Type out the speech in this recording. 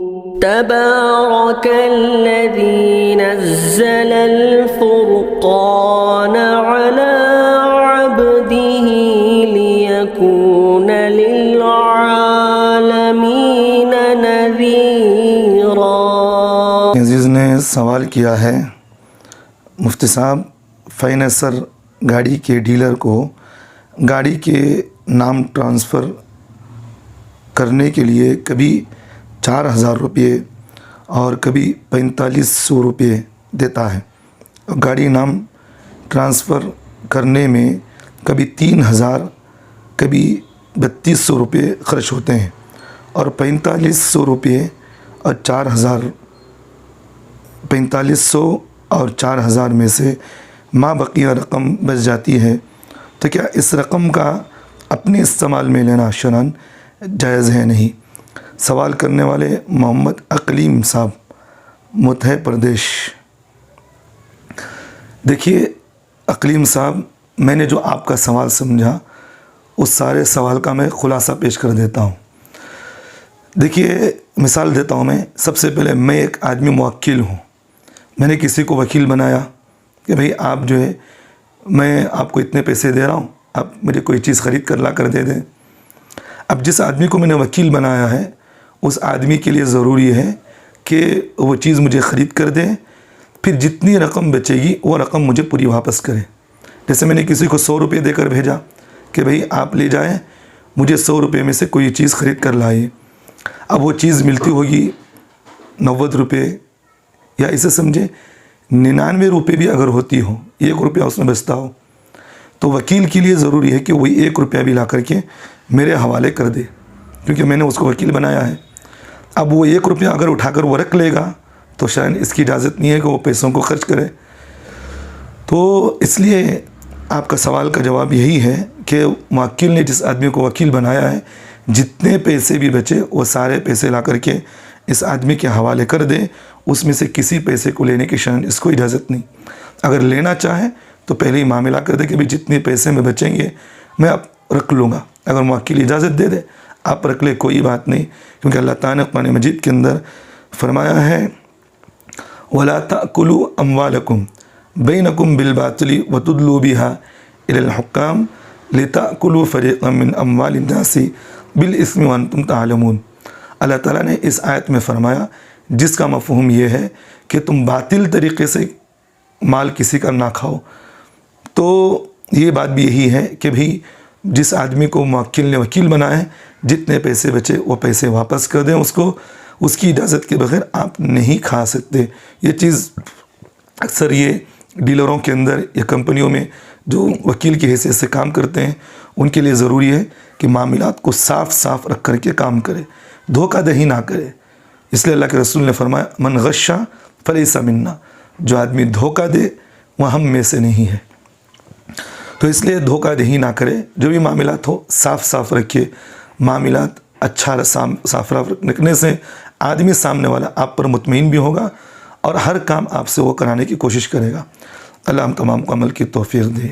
تبارك الذي نزل الفرقان على عبده ليكون للعالمين نذيرا۔ عزیز نے سوال کیا ہے، مفتی صاحب فائنانسر گاڑی کے ڈیلر کو گاڑی کے نام ٹرانسفر کرنے کے لیے کبھی 4,000 روپے اور کبھی 4,500 روپے دیتا ہے، گاڑی نام ٹرانسفر کرنے میں کبھی 3,000 کبھی 3,200 روپے خرچ ہوتے ہیں، اور 4,500 روپے اور 4,000 4,500 اور 4,000 میں سے ما بقیہ رقم بچ جاتی ہے، تو کیا اس رقم کا اپنے استعمال میں لینا شرعاً جائز ہے؟ نہیں۔ سوال کرنے والے محمد اقلیم صاحب، متحر پردیش۔ دیکھیے اقلیم صاحب، میں نے جو آپ کا سوال سمجھا اس سارے سوال کا میں خلاصہ پیش کر دیتا ہوں۔ دیکھیے مثال دیتا ہوں، میں سب سے پہلے میں ایک آدمی موکل ہوں، میں نے کسی کو وکیل بنایا کہ بھئی آپ جو ہے میں آپ کو اتنے پیسے دے رہا ہوں، آپ مجھے کوئی چیز خرید کر لا کر دے دیں۔ اب جس آدمی کو میں نے وکیل بنایا ہے اس آدمی کے لیے ضروری ہے کہ وہ چیز مجھے خرید کر دے، پھر جتنی رقم بچے گی وہ رقم مجھے پوری واپس کرے۔ جیسے میں نے کسی کو 100 روپے دے کر بھیجا کہ بھئی آپ لے جائیں، مجھے 100 روپے میں سے کوئی چیز خرید کر لائیے۔ اب وہ چیز ملتی ہوگی 90 روپے، یا اسے سمجھے 99 روپے بھی اگر ہوتی ہو، 1 روپیہ اس میں بچتا ہو، تو وکیل کے لیے ضروری ہے کہ وہی 1 روپیہ بھی لا کر کے میرے حوالے کر دے، کیونکہ میں نے اس کو وکیل بنایا ہے۔ اب وہ 1 روپیہ اگر اٹھا کر وہ رکھ لے گا تو شاید اس کی اجازت نہیں ہے کہ وہ پیسوں کو خرچ کرے۔ تو اس لیے آپ کا سوال کا جواب یہی ہے کہ موکل نے جس آدمی کو وکیل بنایا ہے جتنے پیسے بھی بچے وہ سارے پیسے لا کر کے اس آدمی کے حوالے کر دے، اس میں سے کسی پیسے کو لینے کی شرعاً اس کو اجازت نہیں۔ اگر لینا چاہے تو پہلے ہی معاملہ کر دے کہ بھی جتنے پیسے میں بچیں گے میں اب رکھ لوں گا، اگر موکل اجازت دے دے آپ رکھ لے، کوئی بات نہیں، کیونکہ اللہ تعالیٰ نے قرآن مجید کے اندر فرمایا ہے وَلَا تَأْكُلُوا أَمْوَالَكُمْ بَيْنَكُمْ بِالْبَاطِلِ وَتُدْلُوا بِهَا إِلَى الْحُكَّامِ لِتَأْكُلُوا فَرِيقًا مِّنْ أَمْوَالِ النَّاسِ بِالْإِثْمِ وَأَنْتُمْ تَعْلَمُونَ۔ اللہ تعالیٰ نے اس آیت میں فرمایا جس کا مفہوم یہ ہے کہ تم باطل طریقے سے مال کسی کا نہ کھاؤ، تو یہ بات بھی یہی ہے کہ بھی جس آدمی کو موکل نے وکیل بنایا ہے جتنے پیسے بچے وہ پیسے واپس کر دیں اس کو، اس کی اجازت کے بغیر آپ نہیں کھا سکتے۔ یہ چیز اکثر یہ ڈیلروں کے اندر یا کمپنیوں میں جو وکیل کی حیثیت سے کام کرتے ہیں ان کے لیے ضروری ہے کہ معاملات کو صاف صاف رکھ کر کے کام کرے، دھوکہ دہی نہ کرے۔ اس لیے اللہ کے رسول نے فرمایا من غشا فلیس منا، جو آدمی دھوکہ دے وہ ہم میں سے نہیں ہے۔ تو اس لیے دھوکہ دہی نہ کرے، جو بھی معاملات ہو صاف صاف رکھیے۔ معاملات اچھا صاف رکھنے سے آدمی سامنے والا آپ پر مطمئن بھی ہوگا اور ہر کام آپ سے وہ کرانے کی کوشش کرے گا۔ اللہ ہم تمام کو عمل کی توفیق دے۔